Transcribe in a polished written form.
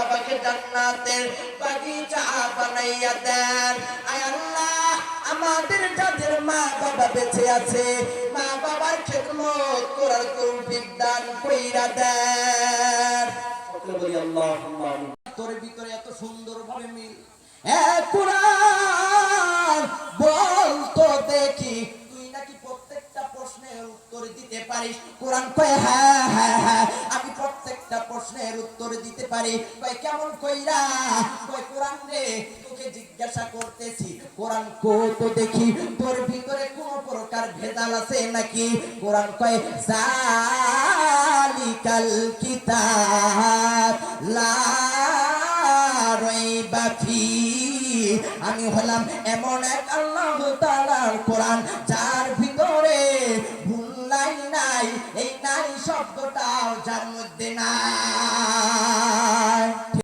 বাবাকে জান্নাতের বাগিচা বানাইয়া দেন। আয় আল্লাহ, আমাদের যাদের মা বাবা বেঁচে আছে, মা বাবার খেদমত করার তৌফিক দান কইরা দেন। সকলে বলি আল্লাহুম্মা আমিন। তোর ভিতরে এত সুন্দরভাবে মিল, কুরআন বল তো দেখি তুই নাকি প্রত্যেকটা প্রশ্নের উত্তর দিতে পারিস? কোরআন কয় হ্যাঁ হ্যাঁ হ্যাঁ, আমি প্রত্যেকটা প্রশ্নের উত্তর দিতে পারি। কয় কেমন কইরা? কয় কোরআন রে, তোকে জিজ্ঞাসা করতেছি, কোরআন কো তো দেখি তোর ভিতরে কোন প্রকার ভেজাল আছে নাকি? কোরআন কয় যালিকাল কিতাব লা রাইবা ফি, আমি হলাম এমন এক আল্লাহ তাআলার কোরআন যার ভিতরে ভুল নাই, এই নাই শব্দটাও যার মধ্যে নাই।